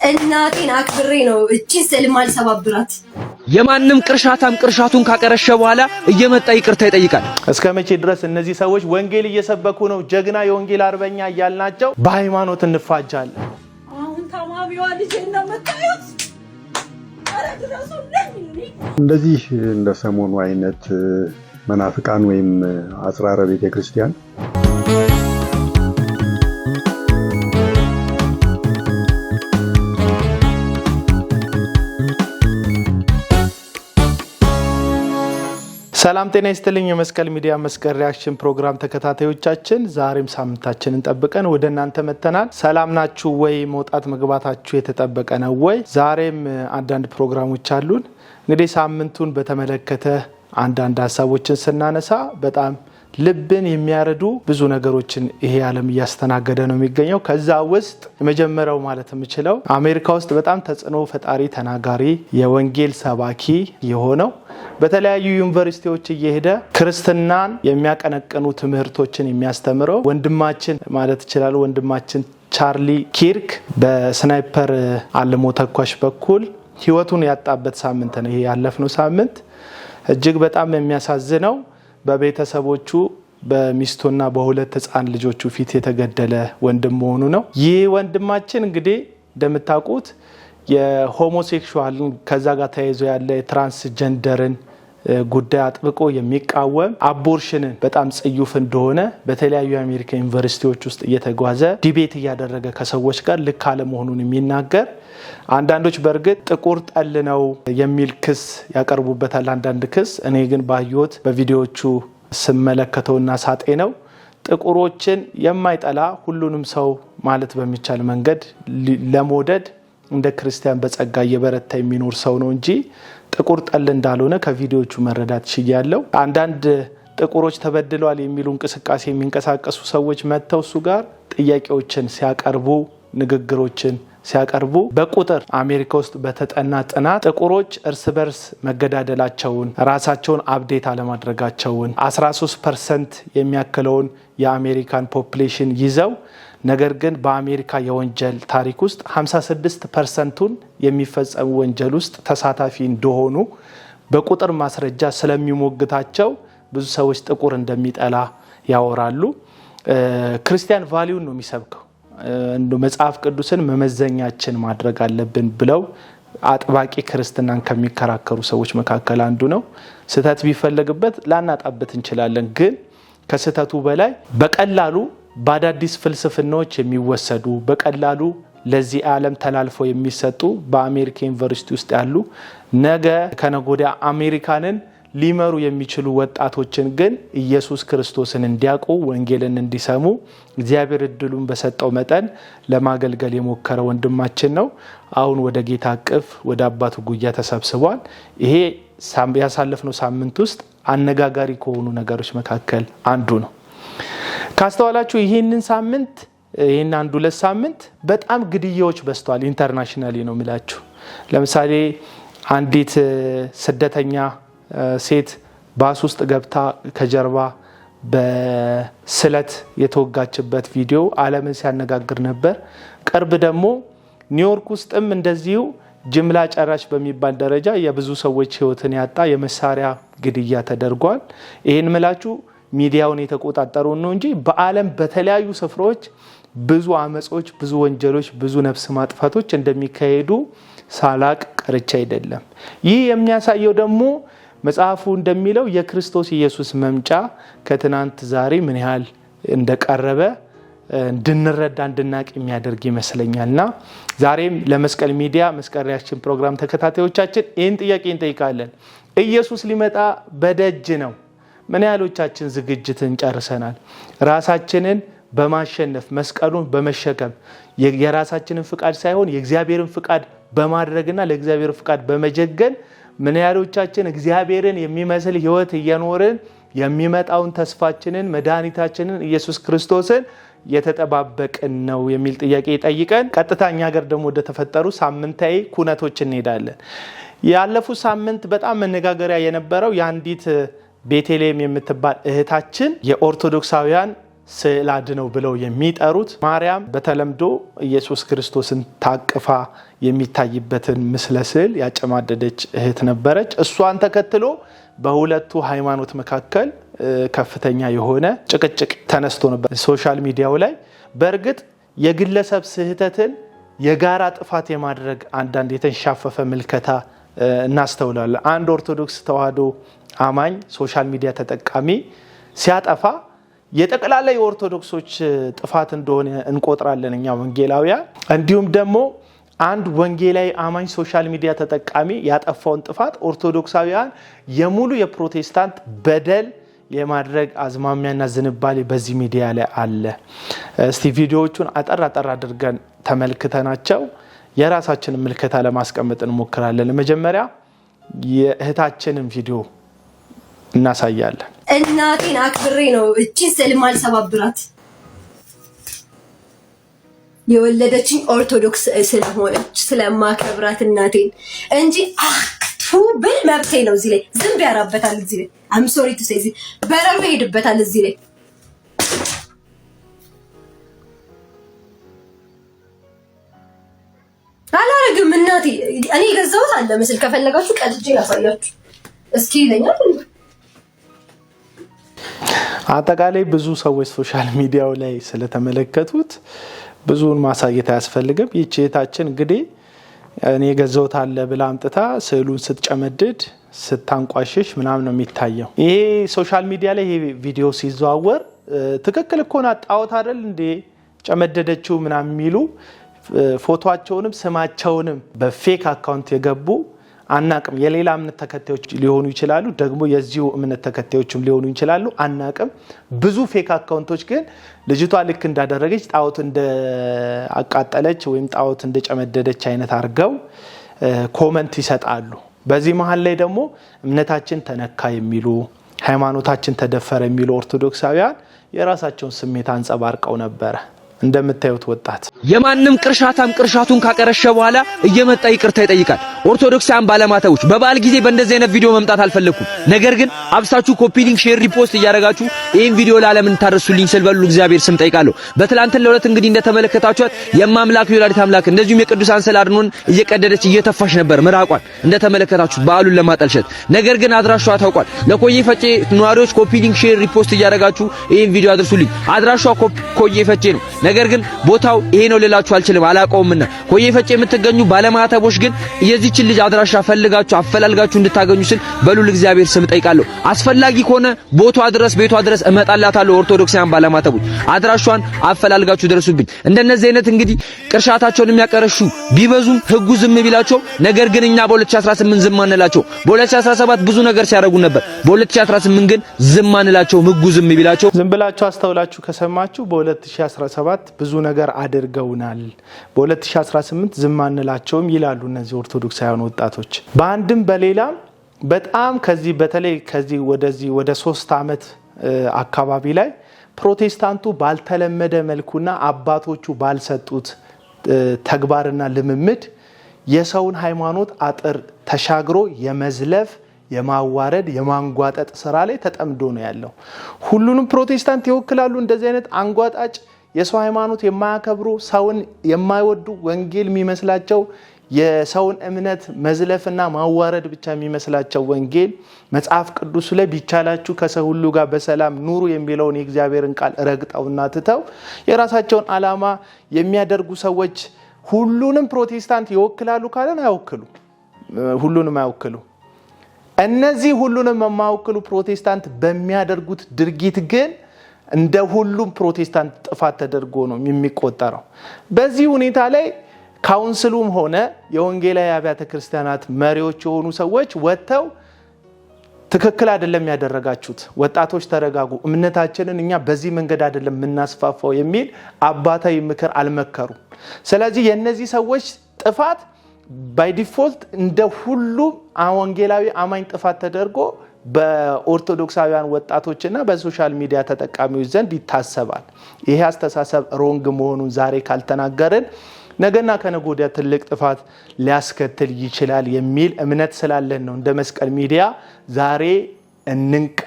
እናቴን አክብሬ ነው እቺ ስልም አልሰባብራት። የማንም ቅርሻታም ቅርሻቱን ካቀረሸ በኋላ እየመጣ ይቅርታ ይጠይቃል። እስከመቼ ድረስ እነዚህ ሰዎች ወንጌል እየሰበኩ ነው ጀግና የወንጌል አርበኛ እያልናቸው በሃይማኖት እንፋጃለን? አሁን ታማሚዋ ልጅ እንደመጣዩት እንደዚህ እንደ ሰሞኑ አይነት መናፍቃን ወይም አጽራረ ቤተክርስቲያን ሰላም ጤና ይስጥልኝ። የመስቀል ሚዲያ መስቀል ሪአክሽን ፕሮግራም ተከታታዮቻችን ዛሬም ሳምንታችንን ጠብቀን ወደ እናንተ መተናል። ሰላም ናችሁ ወይ? መውጣት መግባታችሁ የተጠበቀ ነው ወይ? ዛሬም አንዳንድ ፕሮግራሞች አሉን። እንግዲህ ሳምንቱን በተመለከተ አንዳንድ ሀሳቦችን ስናነሳ በጣም ልብን የሚያረዱ ብዙ ነገሮችን ይሄ ዓለም እያስተናገደ ነው የሚገኘው። ከዛ ውስጥ የመጀመሪያው ማለት የምችለው አሜሪካ ውስጥ በጣም ተጽዕኖ ፈጣሪ ተናጋሪ የወንጌል ሰባኪ የሆነው በተለያዩ ዩኒቨርሲቲዎች እየሄደ ክርስትናን የሚያቀነቅኑ ትምህርቶችን የሚያስተምረው ወንድማችን ማለት ይችላል ወንድማችን ቻርሊ ኪርክ በስናይፐር አልሞ ተኳሽ በኩል ህይወቱን ያጣበት ሳምንት ነው። ይሄ ያለፈው ሳምንት እጅግ በጣም የሚያሳዝነው በቤተሰቦቹ በሚስቱና በሁለት ህፃን ልጆቹ ፊት የተገደለ ወንድም መሆኑ ነው። ይህ ወንድማችን እንግዲህ እንደምታውቁት የሆሞሴክሹዋልን ከዛ ጋር ተያይዞ ያለ የትራንስጀንደርን ጉዳይ አጥብቆ የሚቃወም አቦርሽንን በጣም ጽዩፍ እንደሆነ በተለያዩ የአሜሪካ ዩኒቨርሲቲዎች ውስጥ እየተጓዘ ዲቤት እያደረገ ከሰዎች ጋር ልክ አለመሆኑን የሚናገር አንዳንዶች በእርግጥ ጥቁር ጠል ነው የሚል ክስ ያቀርቡበታል። አንዳንድ ክስ እኔ ግን ባየሁት በቪዲዮዎቹ ስመለከተውና ሳጤ ነው ጥቁሮችን የማይጠላ ሁሉንም ሰው ማለት በሚቻል መንገድ ለመውደድ እንደ ክርስቲያን በጸጋ እየበረታ የሚኖር ሰው ነው እንጂ ጥቁር ጠል እንዳልሆነ ከቪዲዮዎቹ መረዳት ችያለሁ። አንዳንድ ጥቁሮች ተበድለዋል የሚሉ እንቅስቃሴ የሚንቀሳቀሱ ሰዎች መተው እሱ ጋር ጥያቄዎችን ሲያቀርቡ ንግግሮችን ሲያቀርቡ በቁጥር አሜሪካ ውስጥ በተጠና ጥናት ጥቁሮች እርስ በርስ መገዳደላቸውን ራሳቸውን አፕዴት አለማድረጋቸውን 13% የሚያክለውን የአሜሪካን ፖፑሌሽን ይዘው ነገር ግን በአሜሪካ የወንጀል ታሪክ ውስጥ 56%ን የሚፈጸሙ ወንጀል ውስጥ ተሳታፊ እንደሆኑ በቁጥር ማስረጃ ስለሚሞግታቸው ብዙ ሰዎች ጥቁር እንደሚጠላ ያወራሉ። ክርስቲያን ቫልዩን ነው የሚሰብከው። እንደ መጽሐፍ ቅዱስን መመዘኛችን ማድረግ አለብን ብለው አጥባቂ ክርስትናን ከሚከራከሩ ሰዎች መካከል አንዱ ነው። ስህተት ቢፈለግበት ላናጣበት እንችላለን። ግን ከስህተቱ በላይ በቀላሉ በአዳዲስ ፍልስፍናዎች የሚወሰዱ በቀላሉ ለዚህ ዓለም ተላልፈው የሚሰጡ በአሜሪካ ዩኒቨርሲቲ ውስጥ ያሉ ነገ ከነጎዲያ አሜሪካንን ሊመሩ የሚችሉ ወጣቶችን ግን ኢየሱስ ክርስቶስን እንዲያውቁ ወንጌልን እንዲሰሙ እግዚአብሔር እድሉን በሰጠው መጠን ለማገልገል የሞከረ ወንድማችን ነው። አሁን ወደ ጌታ አቅፍ ወደ አባቱ ጉያ ተሰብስቧል። ይሄ ያሳለፍነው ሳምንት ውስጥ አነጋጋሪ ከሆኑ ነገሮች መካከል አንዱ ነው። ካስተዋላችሁ ይሄንን ሳምንት ይሄን አንድ ሁለት ሳምንት በጣም ግድያዎች በዝተዋል። ኢንተርናሽናሊ ነው የሚላችሁ። ለምሳሌ አንዲት ስደተኛ ሴት ባስ ውስጥ ገብታ ከጀርባ በስለት የተወጋችበት ቪዲዮ ዓለምን ሲያነጋግር ነበር። ቅርብ ደግሞ ኒውዮርክ ውስጥም እንደዚሁ ጅምላ ጨራሽ በሚባል ደረጃ የብዙ ሰዎች ህይወትን ያጣ የመሳሪያ ግድያ ተደርጓል። ይሄን ምላችሁ ሚዲያውን የተቆጣጠሩ ነው እንጂ በዓለም በተለያዩ ስፍራዎች ብዙ አመጾች፣ ብዙ ወንጀሎች፣ ብዙ ነፍስ ማጥፋቶች እንደሚካሄዱ ሳላቅ ቀርቻ አይደለም። ይህ የሚያሳየው ደግሞ መጽሐፉ እንደሚለው የክርስቶስ ኢየሱስ መምጫ ከትናንት ዛሬ ምን ያህል እንደቀረበ እንድንረዳ እንድናቅ የሚያደርግ ይመስለኛልና ዛሬም ለመስቀል ሚዲያ መስቀል ሪአክሽን ፕሮግራም ተከታታዮቻችን ይህን ጥያቄ እንጠይቃለን። ኢየሱስ ሊመጣ በደጅ ነው። ምን ያህሎቻችን ዝግጅትን ጨርሰናል? ራሳችንን በማሸነፍ መስቀሉን በመሸከም የራሳችንን ፍቃድ ሳይሆን የእግዚአብሔርን ፍቃድ በማድረግና ለእግዚአብሔር ፍቃድ በመጀገን ምን ያህሎቻችን እግዚአብሔርን የሚመስል ህይወት እየኖርን የሚመጣውን ተስፋችንን መድኃኒታችንን ኢየሱስ ክርስቶስን የተጠባበቅን ነው የሚል ጥያቄ ይጠይቀን ቀጥታኛ ሀገር ደግሞ ወደ ተፈጠሩ ሳምንታዊ ኩነቶች እንሄዳለን። ያለፈው ሳምንት በጣም መነጋገሪያ የነበረው የአንዲት ቤተልሔም የምትባል እህታችን የኦርቶዶክሳውያን ስዕል አድነው ብለው የሚጠሩት ማርያም በተለምዶ ኢየሱስ ክርስቶስን ታቅፋ የሚታይበትን ምስለ ስዕል ያጨማደደች እህት ነበረች። እሷን ተከትሎ በሁለቱ ሃይማኖት መካከል ከፍተኛ የሆነ ጭቅጭቅ ተነስቶ ነበር ሶሻል ሚዲያው ላይ። በእርግጥ የግለሰብ ስህተትን የጋራ ጥፋት የማድረግ አንዳንድ የተንሻፈፈ ምልከታ እናስተውላለን። አንድ ኦርቶዶክስ ተዋህዶ አማኝ ሶሻል ሚዲያ ተጠቃሚ ሲያጠፋ የጠቅላላ የኦርቶዶክሶች ጥፋት እንደሆነ እንቆጥራለን እኛ ወንጌላውያን። እንዲሁም ደግሞ አንድ ወንጌላዊ አማኝ ሶሻል ሚዲያ ተጠቃሚ ያጠፋውን ጥፋት ኦርቶዶክሳውያን የሙሉ የፕሮቴስታንት በደል የማድረግ አዝማሚያና ዝንባሌ በዚህ ሚዲያ ላይ አለ። እስቲ ቪዲዮዎቹን አጠር አድርገን ተመልክተናቸው የራሳችንን ምልከታ ለማስቀመጥ እንሞክራለን። መጀመሪያ የእህታችንን ቪዲዮ እናሳያለን። እናቴን አክብሬ ነው እቺ ስልማል ሰባብራት የወለደችኝ ኦርቶዶክስ ስለሆነች ስለማከብራት እናቴን እንጂ አክቱ ብል መብቴ ነው። እዚህ ላይ ዝም ያራበታል። እዚህ ላይ አም ሶሪ ቱ ሴይ በረሮ ይሄድበታል። እዚህ ላይ አላረግም። እናቴ እኔ ገዛሁት አለ ምስል ከፈለጋችሁ ቀድጄ ላሳያችሁ እስኪ ይለኛል። አጠቃላይ ብዙ ሰዎች ሶሻል ሚዲያው ላይ ስለተመለከቱት ብዙውን ማሳየት አያስፈልግም። ይህች እህታችን እንግዲህ እኔ ገዛሁት አለ ብላ አምጥታ ስዕሉን ስትጨመድድ ስታንቋሽሽ ምናምን ነው የሚታየው። ይሄ ሶሻል ሚዲያ ላይ ይሄ ቪዲዮ ሲዘዋወር ትክክል እኮ ናት ጣዖት አይደል እንዴ ጨመደደችው ምናምን የሚሉ ፎቶአቸውንም ስማቸውንም በፌክ አካውንት የገቡ አናቅም። የሌላ እምነት ተከታዮች ሊሆኑ ይችላሉ፣ ደግሞ የዚሁ እምነት ተከታዮችም ሊሆኑ ይችላሉ፣ አናቅም። ብዙ ፌክ አካውንቶች ግን ልጅቷ ልክ እንዳደረገች ጣዖት እንደአቃጠለች ወይም ጣዖት እንደጨመደደች አይነት አድርገው ኮመንት ይሰጣሉ። በዚህ መሀል ላይ ደግሞ እምነታችን ተነካ የሚሉ ሃይማኖታችን ተደፈረ የሚሉ ኦርቶዶክሳውያን የራሳቸውን ስሜት አንጸባርቀው ነበረ። እንደምታዩት ወጣት የማንም ቅርሻታም ቅርሻቱን ካቀረሸ በኋላ እየመጣ ይቅርታ ይጠይቃል። ኦርቶዶክሳውያን ባለማተቦች በበዓል ጊዜ በእንደዚህ አይነት ቪዲዮ መምጣት አልፈለኩም። ነገር ግን አብሳችሁ ኮፒ ሊንክ፣ ሼር፣ ሪፖስት እያደረጋችሁ ይሄን ቪዲዮ ለዓለም እንታደርሱልኝ ስል በሉ እግዚአብሔር ስም ጠይቃለሁ። በትላንትናው ዕለት እንግዲህ እንደተመለከታችኋት የማምላክ የወላዲተ አምላክ እንደዚሁም የቅዱሳን ስዕል አድኖን እየቀደደች እየተፋሽ ነበር ምራቋን እንደተመለከታችሁት በዓሉን ለማጠልሸት። ነገር ግን አድራሻዋ ታውቋል። ለኮዬ ፈጬ ነዋሪዎች ኮፒ ሊንክ፣ ሼር፣ ሪፖስት እያደረጋችሁ ይሄን ቪዲዮ አድርሱልኝ። አድራሻዋ ኮዬ ፈጬ ነው። ነገር ግን ቦታው ይሄ ነው ልላችሁ አልችልም አላቀውምና ኮዬ ፈጬ የምትገኙ ባለማተቦች ግን የዚህችን ልጅ አድራሻ ፈልጋችሁ አፈላልጋችሁ እንድታገኙ ስል በሉል እግዚአብሔር ስም ጠይቃለሁ። አስፈላጊ ከሆነ ቦታዋ ድረስ ቤቷ ድረስ እመጣላታለሁ። ኦርቶዶክሳውያን ባለማተቦች አድራሻዋን አፈላልጋችሁ ድረሱብኝ። እንደነዚህ አይነት እንግዲህ ቅርሻታቸውን የሚያቀርሹ ቢበዙም ህጉ ዝም ቢላቸው፣ ነገር ግን እኛ በ2018 ዝም አንላቸው። በ2017 ብዙ ነገር ሲያደርጉ ነበር። በ2018 ግን ዝም አንላቸው። ህጉ ዝም ቢላቸው ዝም ብላችሁ አስተውላችሁ ከሰማችሁ በ2017 ብዙ ነገር አድርገውናል፣ በ2018 ዝም አንላቸውም ይላሉ እነዚህ ኦርቶዶክሳውያን ወጣቶች። በአንድም በሌላም በጣም ከዚህ በተለይ ከዚህ ወደ 3 ዓመት አካባቢ ላይ ፕሮቴስታንቱ ባልተለመደ መልኩና አባቶቹ ባልሰጡት ተግባርና ልምምድ የሰውን ሃይማኖት አጥር ተሻግሮ የመዝለፍ የማዋረድ የማንጓጠጥ ስራ ላይ ተጠምዶ ነው ያለው። ሁሉንም ፕሮቴስታንት ይወክላሉ እንደዚህ አይነት አንጓጣጭ የሰው ሃይማኖት የማያከብሩ ሰውን የማይወዱ ወንጌል የሚመስላቸው የሰውን እምነት መዝለፍና ማዋረድ ብቻ የሚመስላቸው ወንጌል መጽሐፍ ቅዱስ ላይ ቢቻላችሁ ከሰው ሁሉ ጋር በሰላም ኑሩ የሚለውን የእግዚአብሔርን ቃል ረግጠውና ትተው የራሳቸውን ዓላማ የሚያደርጉ ሰዎች ሁሉንም ፕሮቴስታንት ይወክላሉ ካለን አይወክሉ፣ ሁሉንም አይወክሉ። እነዚህ ሁሉንም የማይወክሉ ፕሮቴስታንት በሚያደርጉት ድርጊት ግን እንደ ሁሉም ፕሮቴስታንት ጥፋት ተደርጎ ነው የሚቆጠረው። በዚህ ሁኔታ ላይ ካውንስሉም ሆነ የወንጌላዊ አብያተ ክርስቲያናት መሪዎች የሆኑ ሰዎች ወጥተው ትክክል አይደለም ያደረጋችሁት፣ ወጣቶች ተረጋጉ፣ እምነታችንን እኛ በዚህ መንገድ አይደለም የምናስፋፋው የሚል አባታዊ ምክር አልመከሩም። ስለዚህ የነዚህ ሰዎች ጥፋት ባይ ዲፎልት እንደ ሁሉም ወንጌላዊ አማኝ ጥፋት ተደርጎ በኦርቶዶክሳውያን ወጣቶችና በሶሻል ሚዲያ ተጠቃሚዎች ዘንድ ይታሰባል። ይሄ አስተሳሰብ ሮንግ መሆኑን ዛሬ ካልተናገርን ነገና ከነገ ወዲያ ትልቅ ጥፋት ሊያስከትል ይችላል የሚል እምነት ስላለን ነው እንደ መስቀል ሚዲያ ዛሬ እንንቃ፣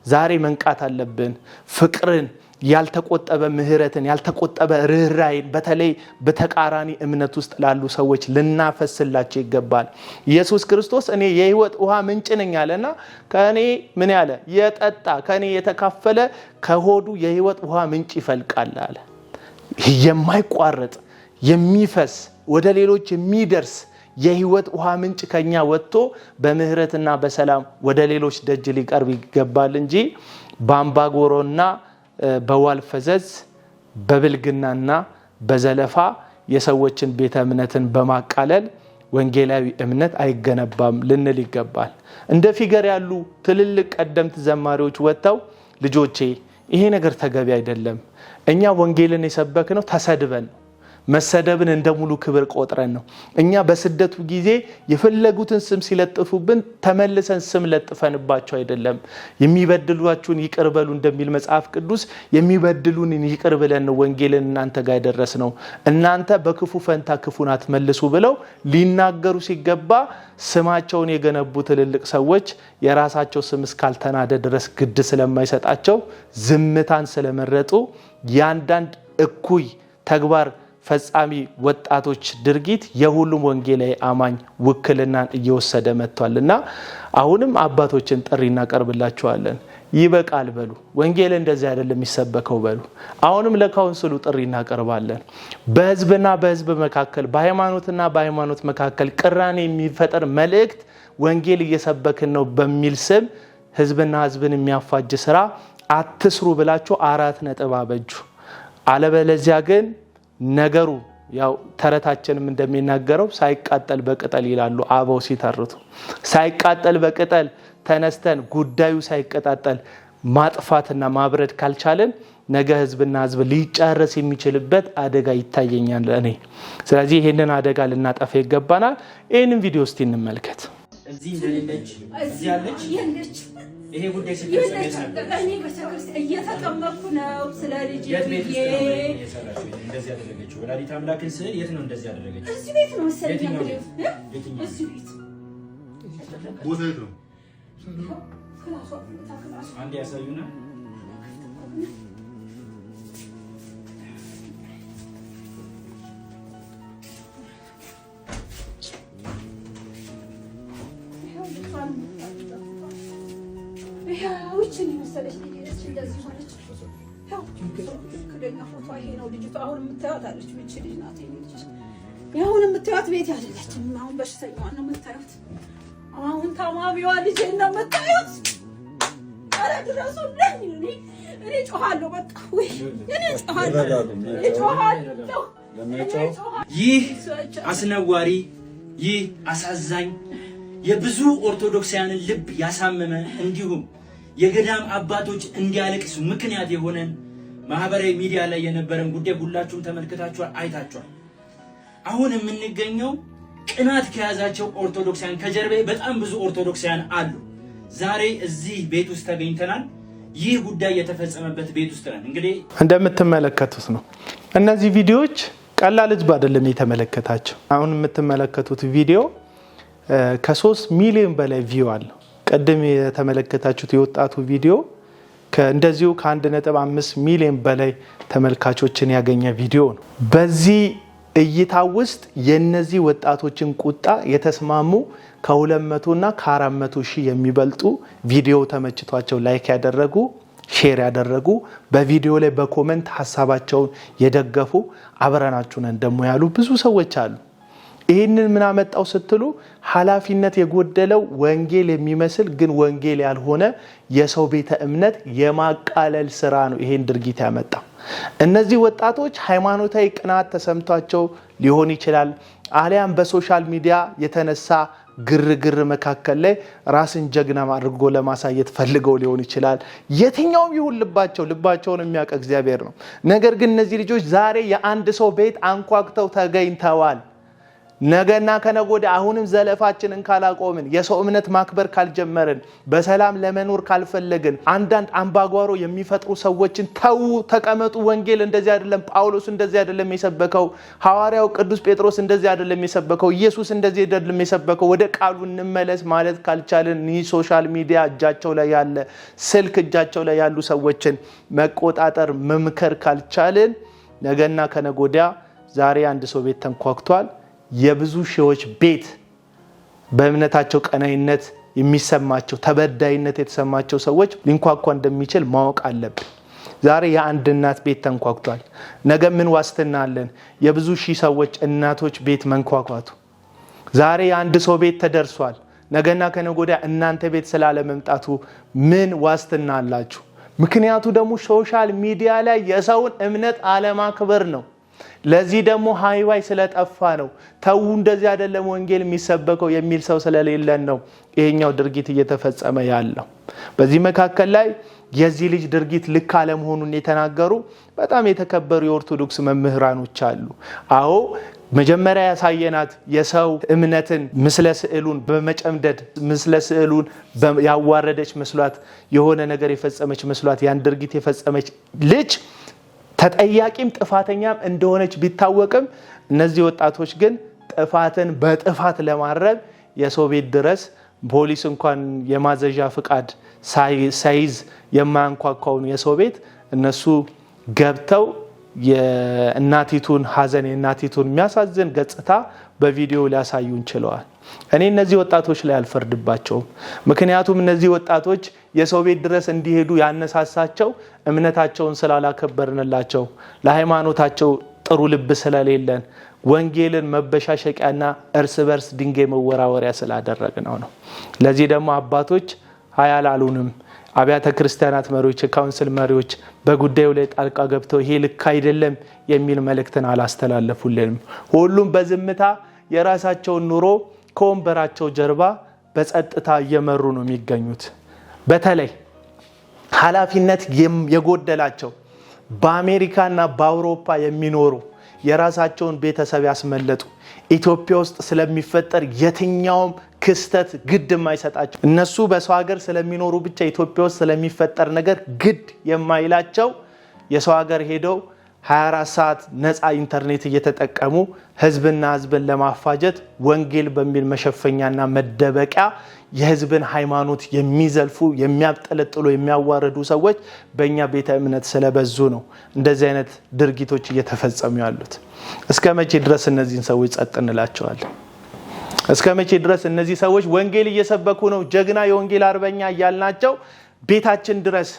ዛሬ መንቃት አለብን፣ ፍቅርን ያልተቆጠበ ምህረትን ያልተቆጠበ ርህራይን በተለይ በተቃራኒ እምነት ውስጥ ላሉ ሰዎች ልናፈስላቸው ይገባል። ኢየሱስ ክርስቶስ እኔ የህይወት ውሃ ምንጭ ነኝ አለና ከኔ ምን ያለ የጠጣ ከኔ የተካፈለ ከሆዱ የህይወት ውሃ ምንጭ ይፈልቃል አለ። የማይቋረጥ የሚፈስ ወደ ሌሎች የሚደርስ የህይወት ውሃ ምንጭ ከኛ ወጥቶ በምህረትና በሰላም ወደ ሌሎች ደጅ ሊቀርብ ይገባል እንጂ በአምባጓሮና በዋልፈዘዝ በብልግናና በዘለፋ የሰዎችን ቤተ እምነትን በማቃለል ወንጌላዊ እምነት አይገነባም ልንል ይገባል። እንደ ፊገር ያሉ ትልልቅ ቀደምት ዘማሪዎች ወጥተው ልጆቼ ይሄ ነገር ተገቢ አይደለም፣ እኛ ወንጌልን የሰበክነው ተሰድበን መሰደብን እንደ ሙሉ ክብር ቆጥረን ነው። እኛ በስደቱ ጊዜ የፈለጉትን ስም ሲለጥፉብን ተመልሰን ስም ለጥፈንባቸው አይደለም። የሚበድሏችሁን ይቅር በሉ እንደሚል መጽሐፍ ቅዱስ የሚበድሉን ይቅር ብለን ነው ወንጌልን እናንተ ጋር ያደረስነው። እናንተ በክፉ ፈንታ ክፉን አትመልሱ ብለው ሊናገሩ ሲገባ ስማቸውን የገነቡ ትልልቅ ሰዎች የራሳቸው ስም እስካልተናደ ድረስ ግድ ስለማይሰጣቸው ዝምታን ስለመረጡ ያንዳንድ እኩይ ተግባር ፈጻሚ ወጣቶች ድርጊት የሁሉም ወንጌላዊ አማኝ ውክልናን እየወሰደ መጥቷልና አሁንም አባቶችን ጥሪ እናቀርብላችኋለን። ይበቃል በሉ። ወንጌል እንደዚህ አይደለም የሚሰበከው በሉ። አሁንም ለካውንስሉ ጥሪ እናቀርባለን። በህዝብና በህዝብ መካከል በሃይማኖትና በሃይማኖት መካከል ቅራኔ የሚፈጠር መልእክት ወንጌል እየሰበክን ነው በሚል ስም ህዝብና ህዝብን የሚያፋጅ ስራ አትስሩ ብላችሁ 4 ነጥብ አበጁ። አለበለዚያ ግን ነገሩ ያው ተረታችንም እንደሚናገረው ሳይቃጠል በቅጠል ይላሉ አበው ሲተርቱ። ሳይቃጠል በቅጠል ተነስተን ጉዳዩ ሳይቀጣጠል ማጥፋትና ማብረድ ካልቻለን ነገ ህዝብና ህዝብ ሊጫረስ የሚችልበት አደጋ ይታየኛል እኔ። ስለዚህ ይሄንን አደጋ ልናጠፋ ይገባናል። ይሄንን ቪዲዮ እስቲ እንመልከት። እዚህ እንደሌለች እዚህ ያለች ይሄ ጉዳይ ሲተሰበሰ እኔ በተከርስ እየተቀመጥኩ ነው ስለ ልጅ እንደዚህ ያደረገችው ወላዲተ አምላክን ስዕል የት ነው እንደዚህ ያደረገችው? እዚህ ቤት ነው መሰለኝ። እዚህ ቤት ቦታ የት ነው? አንድ ያሳዩና ያውችን መሰለሽ ልጅ እንደዚህ ሆነች። ያው ከደኛ ፎቶ ይሄ ነው ልጅቷ። አሁን የምታዩት አለች ምንጭ ልጅ ናት። ልጅ ያሁን የምታዩት ቤት ያለችም አሁን በሽተኛዋ ነው የምታዩት። አሁን ታማሚዋ ልጅ ነው የምታዩት። አረ ድረሱልኝ። እኔ ጮሃለሁ። በቃ ወይ እኔ ጮሃለሁ። ይህ አስነዋሪ ይህ አሳዛኝ የብዙ ኦርቶዶክሳውያንን ልብ ያሳመመ እንዲሁም የገዳም አባቶች እንዲያለቅሱ ምክንያት የሆነን ማህበራዊ ሚዲያ ላይ የነበረን ጉዳይ ሁላችሁም ተመልክታችኋል፣ አይታችኋል። አሁን የምንገኘው ቅናት ከያዛቸው ኦርቶዶክሳውያን ከጀርባ በጣም ብዙ ኦርቶዶክሳውያን አሉ። ዛሬ እዚህ ቤት ውስጥ ተገኝተናል። ይህ ጉዳይ የተፈጸመበት ቤት ውስጥ ነን። እንግዲህ እንደምትመለከቱት ነው። እነዚህ ቪዲዮዎች ቀላል ህዝብ አይደለም የተመለከታቸው። አሁን የምትመለከቱት ቪዲዮ ከ3 ሚሊዮን በላይ ቪው አለው። ቀደም የተመለከታችሁት የወጣቱ ቪዲዮ እንደዚሁ ከ1.5 ሚሊዮን በላይ ተመልካቾችን ያገኘ ቪዲዮ ነው። በዚህ እይታ ውስጥ የነዚህ ወጣቶችን ቁጣ የተስማሙ ከ200 እና ከ400 ሺህ የሚበልጡ ቪዲዮ ተመችቷቸው ላይክ ያደረጉ፣ ሼር ያደረጉ፣ በቪዲዮ ላይ በኮሜንት ሐሳባቸውን የደገፉ አብረናችሁ ነን ደሞ ያሉ ብዙ ሰዎች አሉ። ይሄንን ምን አመጣው ስትሉ ኃላፊነት የጎደለው ወንጌል የሚመስል ግን ወንጌል ያልሆነ የሰው ቤተ እምነት የማቃለል ስራ ነው ይሄን ድርጊት ያመጣው። እነዚህ ወጣቶች ሃይማኖታዊ ቅናት ተሰምቷቸው ሊሆን ይችላል፣ አሊያም በሶሻል ሚዲያ የተነሳ ግርግር መካከል ላይ ራስን ጀግና አድርጎ ለማሳየት ፈልገው ሊሆን ይችላል። የትኛውም ይሁን ልባቸውን የሚያውቅ እግዚአብሔር ነው። ነገር ግን እነዚህ ልጆች ዛሬ የአንድ ሰው ቤት አንኳኩተው ተገኝተዋል። ነገና ከነጎደ አሁንም ዘለፋችንን ካላቆምን የሰው እምነት ማክበር ካልጀመርን በሰላም ለመኖር ካልፈለግን አንዳንድ አምባጓሮ የሚፈጥሩ ሰዎችን ተው ተቀመጡ ወንጌል እንደዚህ አይደለም ጳውሎስ እንደዚህ አይደለም የሰበከው ሐዋርያው ቅዱስ ጴጥሮስ እንደዚህ አይደለም የሰበከው ኢየሱስ እንደዚህ አይደለም የሰበከው ወደ ቃሉ እንመለስ ማለት ካልቻልን ኒ ሶሻል ሚዲያ እጃቸው ላይ ያለ ስልክ እጃቸው ላይ ያሉ ሰዎችን መቆጣጠር መምከር ካልቻልን ነገና ከነጎዳ ዛሬ አንድ ሰው ቤት ተንኳክቷል የብዙ ሺዎች ቤት በእምነታቸው ቀናይነት የሚሰማቸው ተበዳይነት የተሰማቸው ሰዎች ሊንኳኳ እንደሚችል ማወቅ አለብን ዛሬ የአንድ እናት ቤት ተንኳክቷል ነገ ምን ዋስትና አለን የብዙ ሺህ ሰዎች እናቶች ቤት መንኳኳቱ ዛሬ አንድ ሰው ቤት ተደርሷል ነገና ከነጎዳ እናንተ ቤት ስላለ መምጣቱ ምን ዋስትና አላችሁ ምክንያቱ ደግሞ ሶሻል ሚዲያ ላይ የሰውን እምነት አለማክበር ነው ለዚህ ደግሞ ሃይዋይ ስለጠፋ ነው ተው እንደዚህ አይደለም ወንጌል የሚሰበከው የሚል ሰው ስለሌለን ነው ይሄኛው ድርጊት እየተፈጸመ ያለው በዚህ መካከል ላይ የዚህ ልጅ ድርጊት ልክ አለ መሆኑን የተናገሩ በጣም የተከበሩ የኦርቶዶክስ መምህራኖች አሉ አዎ መጀመሪያ ያሳየናት የሰው እምነትን ምስለ ስዕሉን በመጨምደድ ምስለ ስዕሉን ያዋረደች መስሏት የሆነ ነገር የፈጸመች መስሏት ያን ድርጊት የፈጸመች ልጅ ተጠያቂም ጥፋተኛም እንደሆነች ቢታወቅም እነዚህ ወጣቶች ግን ጥፋትን በጥፋት ለማረብ የሰው ቤት ድረስ ፖሊስ እንኳን የማዘዣ ፍቃድ ሳይዝ የማያንኳኳውን የሰው ቤት እነሱ ገብተው የእናቲቱን ሐዘን የእናቲቱን የሚያሳዝን ገጽታ በቪዲዮ ሊያሳዩን ችለዋል እኔ እነዚህ ወጣቶች ላይ አልፈርድባቸውም ምክንያቱም እነዚህ ወጣቶች የሰው ቤት ድረስ እንዲሄዱ ያነሳሳቸው እምነታቸውን ስላላከበርንላቸው ለሃይማኖታቸው ጥሩ ልብ ስለሌለን ወንጌልን መበሻሸቂያና እርስ በርስ ድንጋይ መወራወሪያ ስላደረግነው ነው ለዚህ ደግሞ አባቶች ሃያላሉንም አብያተ ክርስቲያናት መሪዎች የካውንስል መሪዎች በጉዳዩ ላይ ጣልቃ ገብተው ይሄ ልክ አይደለም የሚል መልእክትን አላስተላለፉልንም ሁሉም በዝምታ የራሳቸውን ኑሮ ከወንበራቸው ጀርባ በጸጥታ እየመሩ ነው የሚገኙት በተለይ ኃላፊነት የጎደላቸው በአሜሪካና በአውሮፓ የሚኖሩ የራሳቸውን ቤተሰብ ያስመለጡ ኢትዮጵያ ውስጥ ስለሚፈጠር የትኛውም ክስተት ግድ የማይሰጣቸው እነሱ በሰው ሀገር ስለሚኖሩ ብቻ ኢትዮጵያ ውስጥ ስለሚፈጠር ነገር ግድ የማይላቸው የሰው ሀገር ሄደው 24 ሰዓት ነፃ ኢንተርኔት እየተጠቀሙ ህዝብና ህዝብን ለማፋጀት ወንጌል በሚል መሸፈኛና መደበቂያ የህዝብን ሃይማኖት የሚዘልፉ የሚያጠለጥሉ የሚያዋርዱ ሰዎች በእኛ ቤተ እምነት ስለበዙ ነው እንደዚህ አይነት ድርጊቶች እየተፈጸሙ ያሉት እስከመቼ ድረስ እነዚህን ሰዎች ጸጥ እንላቸዋለን እስከመቼ ድረስ እነዚህ ሰዎች ወንጌል እየሰበኩ ነው ጀግና የወንጌል አርበኛ ያልናቸው ቤታችን ድረስ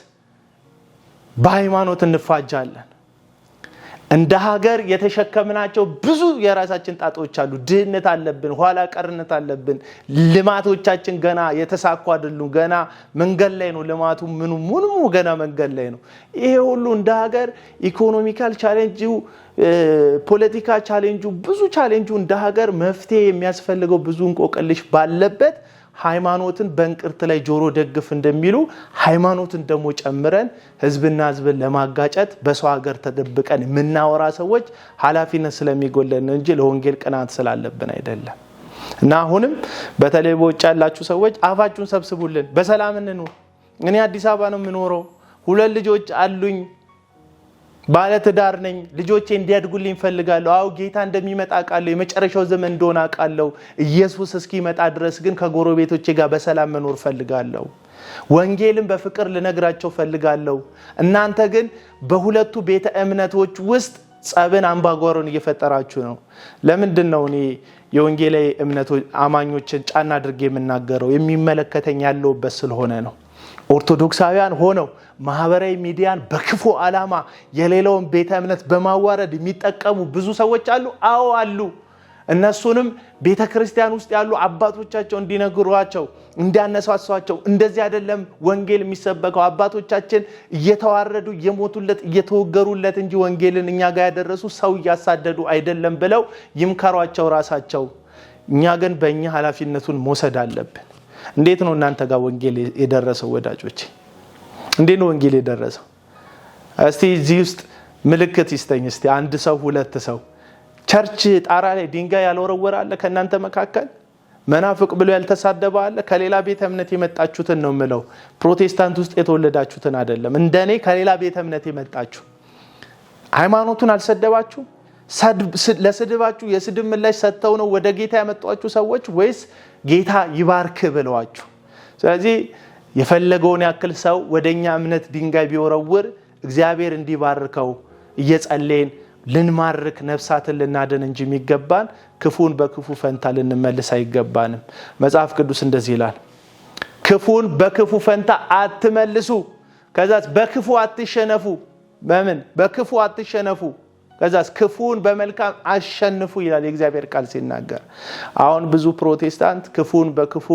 በሃይማኖት እንፋጃለን እንደ ሀገር የተሸከምናቸው ብዙ የራሳችን ጣጣዎች አሉ ድህነት አለብን ኋላ ቀርነት አለብን ልማቶቻችን ገና የተሳኩ አይደሉም ገና መንገድ ላይ ነው ልማቱ ምኑ ገና መንገድ ላይ ነው ይሄ ሁሉ እንደ ሀገር ኢኮኖሚካል ቻሌንጁ ፖለቲካ ቻሌንጁ ብዙ ቻሌንጁ እንደ ሀገር መፍትሄ የሚያስፈልገው ብዙ እንቆቅልሽ ባለበት ሃይማኖትን በእንቅርት ላይ ጆሮ ደግፍ እንደሚሉ ሃይማኖትን ደግሞ ጨምረን ህዝብና ህዝብን ለማጋጨት በሰው ሀገር ተደብቀን ምናወራ ሰዎች ኃላፊነት ስለሚጎለን እንጂ ለወንጌል ቅናት ስላለብን አይደለም እና አሁንም በተለይ በውጭ ያላችሁ ሰዎች አፋችሁን ሰብስቡልን በሰላም እንኑር እኔ አዲስ አበባ ነው የምኖረው ሁለት ልጆች አሉኝ ባለ ትዳር ነኝ ልጆቼ እንዲያድጉልኝ ፈልጋለሁ አው ጌታ እንደሚመጣ ቃለው የመጨረሻው ዘመን እንደሆነ ቃለው ኢየሱስ እስኪመጣ ድረስ ግን ከጎረቤቶቼ ጋር በሰላም መኖር ፈልጋለሁ ወንጌልን በፍቅር ልነግራቸው ፈልጋለሁ እናንተ ግን በሁለቱ ቤተ እምነቶች ውስጥ ጸብን አምባጓሮን እየፈጠራችሁ ነው ለምንድን ነው እኔ የወንጌላዊ እምነቶች አማኞችን ጫና አድርጌ የምናገረው የሚመለከተኝ ያለውበት ስለሆነ ነው ኦርቶዶክሳውያን ሆነው ማህበራዊ ሚዲያን በክፉ ዓላማ የሌላውን ቤተ እምነት በማዋረድ የሚጠቀሙ ብዙ ሰዎች አሉ አዎ አሉ እነሱንም ቤተክርስቲያን ውስጥ ያሉ አባቶቻቸው እንዲነግሯቸው እንዲያነሳሷቸው እንደዚህ አይደለም ወንጌል የሚሰበከው አባቶቻችን እየተዋረዱ እየሞቱለት እየተወገሩለት እንጂ ወንጌልን እኛ ጋር ያደረሱ ሰው ያሳደዱ አይደለም ብለው ይምከሯቸው ራሳቸው እኛ ግን በእኛ ኃላፊነቱን መውሰድ አለብን እንዴት ነው እናንተ ጋር ወንጌል የደረሰው ወዳጆች እንዴት ነው ወንጌል የደረሰው እስቲ እዚህ ውስጥ ምልክት ይስተኝ እስቲ አንድ ሰው ሁለት ሰው ቸርች ጣራ ላይ ድንጋይ ያልወረወረ አለ ከናንተ መካከል? መናፍቅ ብሎ ያልተሳደበ አለ? ከሌላ ቤተ እምነት የመጣችሁትን ነው ምለው፣ ፕሮቴስታንት ውስጥ የተወለዳችሁትን አይደለም። እንደኔ ከሌላ ቤተ እምነት የመጣችሁ ሃይማኖቱን አልሰደባችሁ? ለስድባችሁ የስድብ ምላሽ ሰጥተው ነው ወደ ጌታ ያመጣችሁ ሰዎች ወይስ ጌታ ይባርክ ብለዋችሁ? ስለዚህ የፈለገውን ያክል ሰው ወደኛ እምነት ድንጋይ ቢወረውር እግዚአብሔር እንዲባርከው እየጸለይን ልንማርክ ነፍሳትን ልናደን እንጂ የሚገባን ክፉን በክፉ ፈንታ ልንመልስ አይገባንም። መጽሐፍ ቅዱስ እንደዚህ ይላል፣ ክፉን በክፉ ፈንታ አትመልሱ፣ ከዛስ በክፉ አትሸነፉ። በምን በክፉ አትሸነፉ? ከዛስ ክፉን በመልካም አሸንፉ ይላል የእግዚአብሔር ቃል ሲናገር። አሁን ብዙ ፕሮቴስታንት ክፉን በክፉ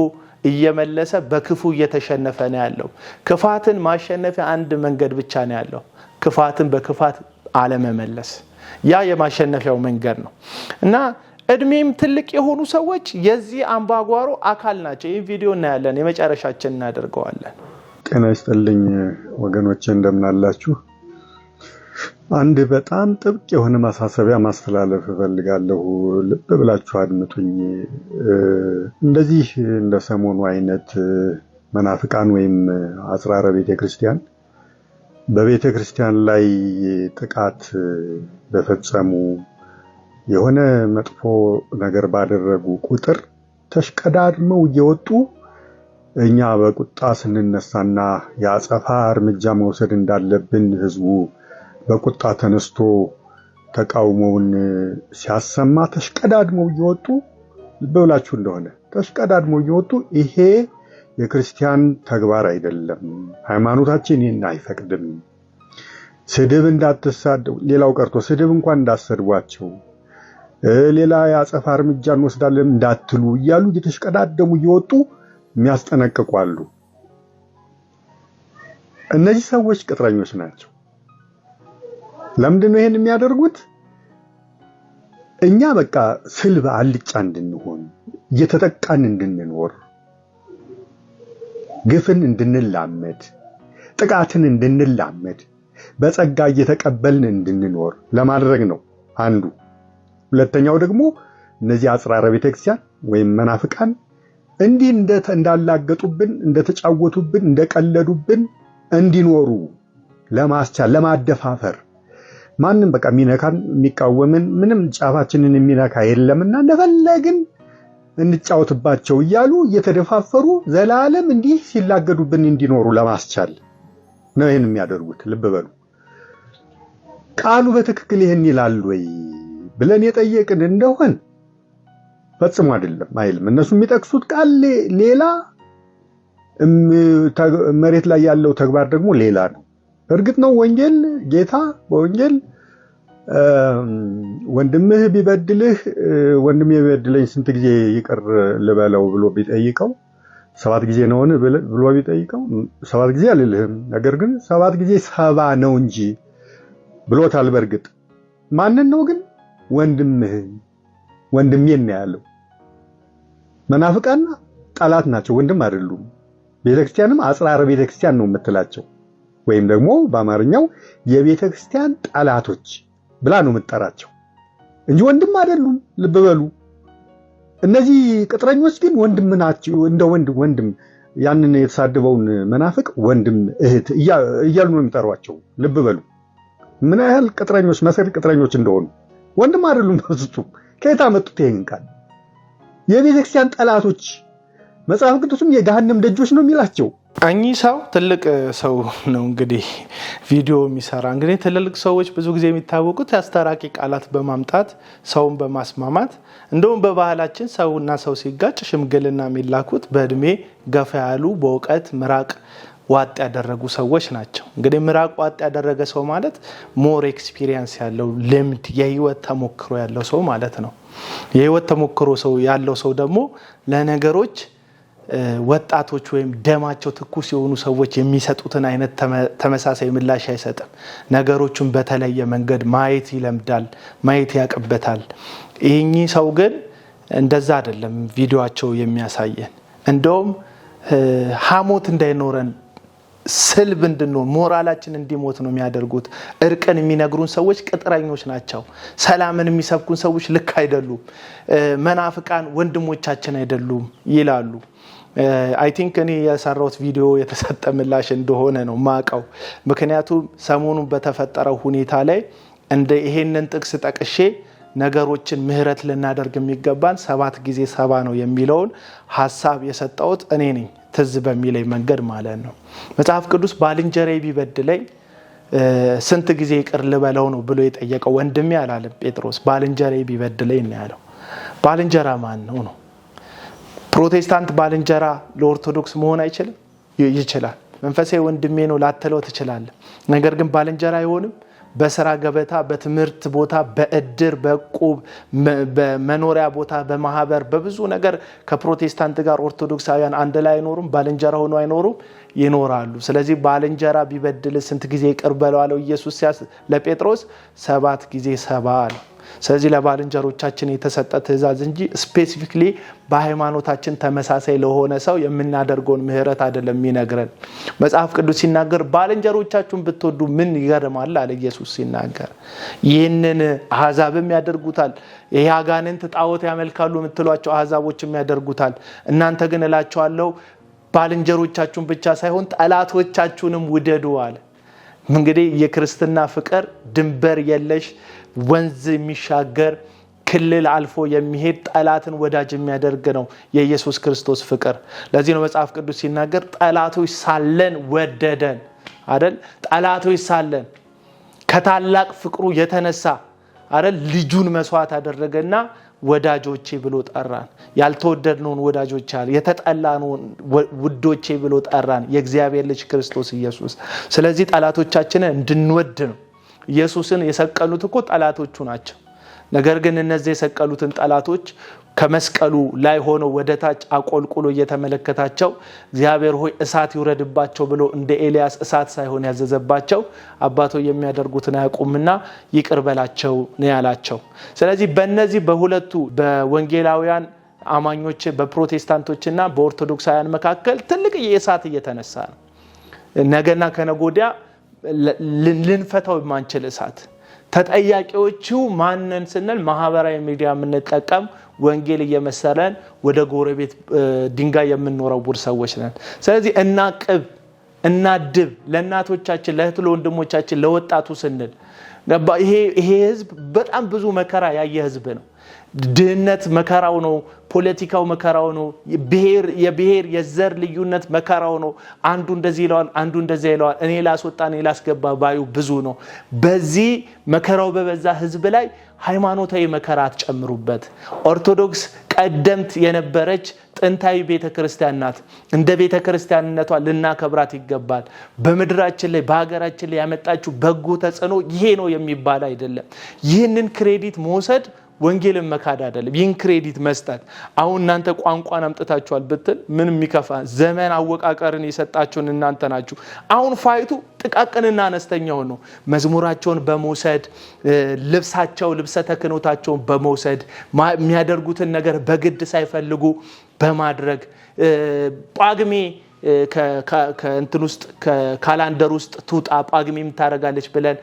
እየመለሰ በክፉ እየተሸነፈ ነው ያለው። ክፋትን ማሸነፊያ አንድ መንገድ ብቻ ነው ያለው፣ ክፋትን በክፋት አለመመለስ። ያ የማሸነፊያው መንገድ ነው እና እድሜም ትልቅ የሆኑ ሰዎች የዚህ አምባጓሮ አካል ናቸው። ይህ ቪዲዮ እናያለን፣ የመጨረሻችን እናደርገዋለን። ጤና ይስጥልኝ ወገኖቼ፣ እንደምን አላችሁ? አንድ በጣም ጥብቅ የሆነ ማሳሰቢያ ማስተላለፍ እፈልጋለሁ። ልብ ብላችሁ አድምጡኝ። እንደዚህ እንደ ሰሞኑ አይነት መናፍቃን ወይም አጽራረ ቤተክርስቲያን በቤተክርስቲያን ላይ ጥቃት በፈጸሙ የሆነ መጥፎ ነገር ባደረጉ ቁጥር ተሽቀዳድመው እየወጡ እኛ በቁጣ ስንነሳና የአጸፋ እርምጃ መውሰድ እንዳለብን ህዝቡ በቁጣ ተነስቶ ተቃውሞውን ሲያሰማ ተሽቀዳድመው እየወጡ ልበላችሁ እንደሆነ ተሽቀዳድመው እየወጡ ይሄ የክርስቲያን ተግባር አይደለም፣ ሃይማኖታችን ይህን አይፈቅድም፣ ስድብ እንዳትሳደቡ፣ ሌላው ቀርቶ ስድብ እንኳን እንዳትሰድቧቸው፣ ሌላ የአጸፋ እርምጃ እንወስዳለን እንዳትሉ እያሉ እየተሽቀዳደሙ እየወጡ የሚያስጠነቅቁ አሉ። እነዚህ ሰዎች ቅጥረኞች ናቸው። ለምንድን ነው ይሄን የሚያደርጉት? እኛ በቃ ስልብ አልጫ እንድንሆን፣ እየተጠቃን እንድንኖር፣ ግፍን እንድንላመድ፣ ጥቃትን እንድንላመድ፣ በጸጋ እየተቀበልን እንድንኖር ለማድረግ ነው አንዱ። ሁለተኛው ደግሞ እነዚህ አጽራረ ቤተክርስቲያን ወይም መናፍቃን እንዲህ እንዳላገጡብን፣ እንደተጫወቱብን፣ እንደቀለዱብን እንዲኖሩ ለማስቻል ለማደፋፈር ማንም በቃ ሚነካን የሚቃወምን ምንም ጫፋችንን የሚነካ የለምና እንደፈለግን እንጫወትባቸው እያሉ እየተደፋፈሩ ዘላለም እንዲህ ሲላገዱብን እንዲኖሩ ለማስቻል ነው ይሄን የሚያደርጉት። ልብ በሉ። ቃሉ በትክክል ይሄን ይላል ወይ ብለን የጠየቅን እንደሆን ፈጽሞ አይደለም አይልም። እነሱ የሚጠቅሱት ቃል ሌላ፣ መሬት ላይ ያለው ተግባር ደግሞ ሌላ ነው። እርግጥ ነው ወንጌል ጌታ በወንጌል ወንድምህ ቢበድልህ ወንድሜ ቢበድለኝ ስንት ጊዜ ይቅር ልበለው ብሎ ቢጠይቀው 7 ጊዜ ነውን ብሎ ቢጠይቀው 7 ጊዜ አልልህም፣ ነገር ግን 7 ጊዜ 70 ነው እንጂ ብሎታል። በርግጥ ማንን ነው ግን? ወንድሜን ነው ያለው። መናፍቃን ጠላት ናቸው፣ ወንድም አይደሉም። ቤተክርስቲያንም አጽራረ ቤተክርስቲያን ነው የምትላቸው፣ ወይም ደግሞ በአማርኛው የቤተክርስቲያን ጠላቶች ብላ ነው የምትጠራቸው እንጂ ወንድም አይደሉም። ልብ በሉ። እነዚህ ቅጥረኞች ግን ወንድም ናቸው። እንደ ወንድም ያንን የተሳደበውን መናፍቅ ወንድም እህት እያሉ ነው የሚጠሯቸው። ልብ በሉ ምን ያህል ቅጥረኞች መሰሪ ቅጥረኞች እንደሆኑ። ወንድም አይደሉም በፍጹም። ከየት አመጡት ይሄን ቃል? የቤተክርስቲያን ጠላቶች፣ መጽሐፍ ቅዱስም የገሃነም ደጆች ነው የሚላቸው። እኚህ ሰው ትልቅ ሰው ነው እንግዲህ ቪዲዮ የሚሰራ። እንግዲህ ትልልቅ ሰዎች ብዙ ጊዜ የሚታወቁት አስተራቂ ቃላት በማምጣት ሰውን በማስማማት፣ እንደውም በባህላችን ሰውና ሰው ሲጋጭ ሽምግልና የሚላኩት በእድሜ ገፋ ያሉ በእውቀት ምራቅ ዋጥ ያደረጉ ሰዎች ናቸው። እንግዲህ ምራቅ ዋጥ ያደረገ ሰው ማለት ሞር ኤክስፒሪየንስ ያለው ልምድ፣ የህይወት ተሞክሮ ያለው ሰው ማለት ነው። የህይወት ተሞክሮ ሰው ያለው ሰው ደግሞ ለነገሮች ወጣቶች ወይም ደማቸው ትኩስ የሆኑ ሰዎች የሚሰጡትን አይነት ተመሳሳይ ምላሽ አይሰጥም። ነገሮችን በተለየ መንገድ ማየት ይለምዳል፣ ማየት ያቀበታል። ይህኚህ ሰው ግን እንደዛ አይደለም ቪዲዮአቸው የሚያሳየን። እንደውም ሐሞት እንዳይኖረን ስልብ እንድንሆን ሞራላችን እንዲሞት ነው የሚያደርጉት። እርቅን የሚነግሩን ሰዎች ቅጥረኞች ናቸው። ሰላምን የሚሰብኩን ሰዎች ልክ አይደሉም። መናፍቃን ወንድሞቻችን አይደሉም ይላሉ። አይ ቲንክ እኔ የሰራሁት ቪዲዮ የተሰጠ ምላሽ እንደሆነ ነው ማቀው። ምክንያቱም ሰሞኑን በተፈጠረው ሁኔታ ላይ እንደ ይሄንን ጥቅስ ጠቅሼ ነገሮችን ምህረት ልናደርግ የሚገባን 7 ጊዜ 70 ነው የሚለውን ሐሳብ የሰጠሁት እኔ ነኝ፣ ትዝ በሚለኝ መንገድ ማለት ነው። መጽሐፍ ቅዱስ ባልንጀራዬ ቢበድለኝ ስንት ጊዜ ይቅር ልበለው ነው ብሎ የጠየቀው? ወንድሜ አላለም ጴጥሮስ። ባልንጀራዬ ቢበድለኝ ነው ያለው። ባልንጀራ ማን ነው ነው? ፕሮቴስታንት ባልንጀራ ለኦርቶዶክስ መሆን አይችልም? ይችላል። መንፈሳዊ ወንድሜ ነው ላትለው ትችላለህ። ነገር ግን ባልንጀራ አይሆንም። በስራ ገበታ፣ በትምህርት ቦታ፣ በእድር፣ በቁብ፣ በመኖሪያ ቦታ፣ በማህበር፣ በብዙ ነገር ከፕሮቴስታንት ጋር ኦርቶዶክሳውያን አንድ ላይ አይኖሩም? ባልንጀራ ሆኖ አይኖሩም? ይኖራሉ። ስለዚህ ባልንጀራ ቢበድል ስንት ጊዜ ይቅር በለው አለው ኢየሱስ ለጴጥሮስ? 7 ጊዜ 70 አለው። ስለዚህ ለባልንጀሮቻችን የተሰጠ ትእዛዝ እንጂ ስፔሲፊክሊ በሃይማኖታችን ተመሳሳይ ለሆነ ሰው የምናደርገውን ምህረት አይደለም የሚነግረን። መጽሐፍ ቅዱስ ሲናገር ባልንጀሮቻችሁን ብትወዱ ምን ይገርማል አለ ኢየሱስ ሲናገር። ይህንን አሕዛብም ያደርጉታል። ይሄ አጋንንት ጣዖት ያመልካሉ የምትሏቸው አሕዛቦችም ያደርጉታል። እናንተ ግን እላችኋለሁ ባልንጀሮቻችሁን ብቻ ሳይሆን ጠላቶቻችሁንም ውደዱ አለ። እንግዲህ የክርስትና ፍቅር ድንበር የለሽ ወንዝ የሚሻገር ክልል አልፎ የሚሄድ ጠላትን ወዳጅ የሚያደርግ ነው የኢየሱስ ክርስቶስ ፍቅር። ለዚህ ነው መጽሐፍ ቅዱስ ሲናገር ጠላቶች ሳለን ወደደን አይደል? ጠላቶች ሳለን ከታላቅ ፍቅሩ የተነሳ አይደል ልጁን መስዋዕት አደረገና ወዳጆቼ ብሎ ጠራን። ያልተወደድነውን ወዳጆች አለ፣ የተጠላነውን ውዶቼ ብሎ ጠራን፣ የእግዚአብሔር ልጅ ክርስቶስ ኢየሱስ። ስለዚህ ጠላቶቻችንን እንድንወድ ነው። ኢየሱስን የሰቀሉት እኮ ጠላቶቹ ናቸው። ነገር ግን እነዚህ የሰቀሉትን ጠላቶች ከመስቀሉ ላይ ሆነው ወደታች አቆልቁሎ እየተመለከታቸው እግዚአብሔር ሆይ እሳት ይውረድባቸው ብሎ እንደ ኤልያስ እሳት ሳይሆን ያዘዘባቸው አባቶ የሚያደርጉትን አያውቁምና ይቅር በላቸው ነው ያላቸው። ስለዚህ በእነዚህ በሁለቱ በወንጌላውያን አማኞች በፕሮቴስታንቶችና በኦርቶዶክሳውያን መካከል ትልቅ የእሳት እየተነሳ ነው። ነገና ከነጎዲያ ልንፈታው የማንችል እሳት። ተጠያቂዎቹ ማንን ስንል ማህበራዊ ሚዲያ የምንጠቀም ወንጌል እየመሰለን ወደ ጎረቤት ድንጋይ የምንወረውር ሰዎች ነን። ስለዚህ እናቅብ፣ እናድብ፣ ለእናቶቻችን፣ ለእህት ለወንድሞቻችን፣ ለወጣቱ ስንል ይሄ ህዝብ በጣም ብዙ መከራ ያየ ህዝብ ነው። ድህነት መከራው ነው። ፖለቲካው መከራው ነው። የብሔር የዘር ልዩነት መከራው ነው። አንዱ እንደዚህ ይለዋል፣ አንዱ እንደዚህ ይለዋል። እኔ ላስወጣ እኔ ላስገባ ባዩ ብዙ ነው። በዚህ መከራው በበዛ ህዝብ ላይ ሃይማኖታዊ መከራ አትጨምሩበት። ኦርቶዶክስ ቀደምት የነበረች ጥንታዊ ቤተክርስቲያን ናት። እንደ ቤተክርስቲያንነቷ ልናከብራት ይገባል። በምድራችን ላይ በሀገራችን ላይ ያመጣችው በጎ ተጽዕኖ ይሄ ነው የሚባል አይደለም። ይህንን ክሬዲት መውሰድ ወንጌልን መካድ አይደለም። ይህን ክሬዲት መስጠት። አሁን እናንተ ቋንቋን አምጥታችኋል ብትል ምን የሚከፋ? ዘመን አወቃቀርን የሰጣችሁን እናንተ ናችሁ። አሁን ፋይቱ ጥቃቅንና አነስተኛው ነው። መዝሙራቸውን በመውሰድ ልብሳቸው ልብሰ ተክህኖታቸውን በመውሰድ የሚያደርጉትን ነገር በግድ ሳይፈልጉ በማድረግ ጳጉሜ ከእንትን ውስጥ ከካላንደር ውስጥ ትውጣ ጳጉሜም ታረጋለች ብለን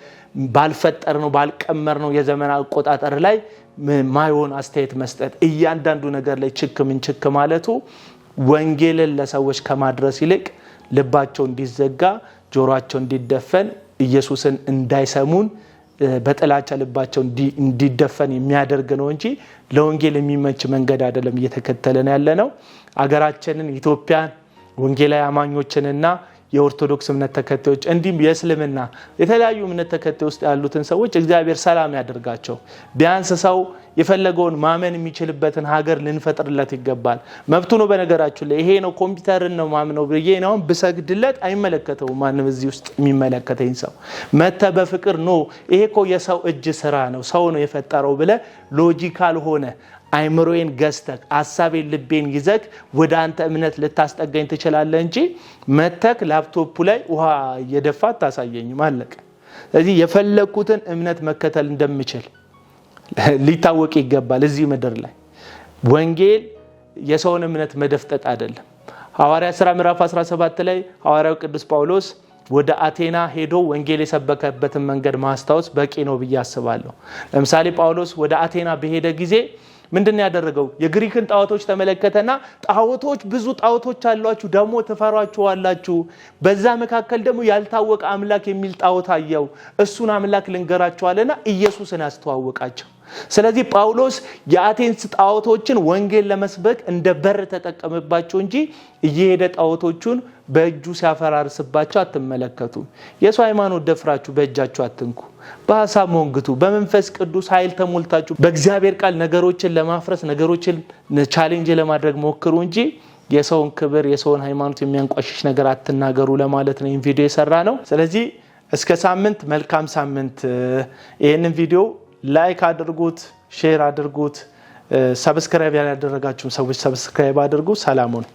ባልፈጠር ነው ባልቀመር ነው የዘመን አቆጣጠር ላይ ማይሆን አስተያየት መስጠት፣ እያንዳንዱ ነገር ላይ ችክ ማለቱ ወንጌልን ለሰዎች ከማድረስ ይልቅ ልባቸው እንዲዘጋ ጆሮአቸው እንዲደፈን ኢየሱስን እንዳይሰሙን በጥላቻ ልባቸው እንዲደፈን የሚያደርግ ነው እንጂ ለወንጌል የሚመች መንገድ አይደለም እየተከተለን ያለ ነው። አገራችንን ኢትዮጵያን ወንጌላዊ አማኞችንና የኦርቶዶክስ እምነት ተከታዮች እንዲም የእስልምና የተለያዩ እምነት ተከታዮች ውስጥ ያሉትን ሰዎች እግዚአብሔር ሰላም ያደርጋቸው። ቢያንስ ሰው የፈለገውን ማመን የሚችልበትን ሀገር ልንፈጥርለት ይገባል። መብቱ ነው። በነገራችሁ ላይ ይሄ ነው ኮምፒውተርን ነው ማምነው ብዬ ነው ብሰግድለት አይመለከተው። ማንም እዚህ ውስጥ የሚመለከተኝ ሰው መተ በፍቅር ነው ይሄ እኮ የሰው እጅ ስራ ነው ሰው ነው የፈጠረው ብለ ሎጂካል ሆነ አይምሮዬን ገዝተክ ሐሳቤን ልቤን ይዘክ ወደ አንተ እምነት ልታስጠጋኝ ትችላለህ እንጂ መተክ ላፕቶፕ ላይ ውሃ እየደፋት ታሳየኝ ማለቅ። ስለዚህ የፈለኩትን እምነት መከተል እንደምችል ሊታወቅ ይገባል። እዚህ ምድር ላይ ወንጌል የሰውን እምነት መደፍጠጥ አይደለም። ሐዋርያት ሥራ ምዕራፍ 17 ላይ ሐዋርያው ቅዱስ ጳውሎስ ወደ አቴና ሄዶ ወንጌል የሰበከበትን መንገድ ማስታወስ በቂ ነው ብዬ አስባለሁ። ለምሳሌ ጳውሎስ ወደ አቴና በሄደ ጊዜ ምንድነው ያደረገው? የግሪክን ጣዖቶች ተመለከተና ጣዖቶች ብዙ ጣዖቶች አሏችሁ ደግሞ ተፈሯቸዋላችሁ፣ በዛ መካከል ደግሞ ያልታወቀ አምላክ የሚል ጣዖት አየው፣ እሱን አምላክ ልንገራቸዋለና ኢየሱስን ያስተዋወቃቸው። ስለዚህ ጳውሎስ የአቴንስ ጣዖቶችን ወንጌል ለመስበክ እንደ በር ተጠቀመባቸው እንጂ እየሄደ ጣዖቶቹን በእጁ ሲያፈራርስባቸው አትመለከቱም። የሰው ሃይማኖት ደፍራችሁ በእጃችሁ አትንኩ። በሐሳብ ሞንግቱ፣ በመንፈስ ቅዱስ ኃይል ተሞልታችሁ በእግዚአብሔር ቃል ነገሮችን ለማፍረስ ነገሮችን ቻሌንጅ ለማድረግ ሞክሩ እንጂ የሰውን ክብር የሰውን ሃይማኖት የሚያንቋሽሽ ነገር አትናገሩ ለማለት ነው ይሄን ቪዲዮ የሰራ ነው። ስለዚህ እስከ ሳምንት መልካም ሳምንት። ይሄንን ቪዲዮ ላይክ አድርጉት፣ ሼር አድርጉት። ሰብስክራይብ ያላደረጋችሁ ሰዎች ሰብስክራይብ አድርጉ። ሰላም ሁኑ።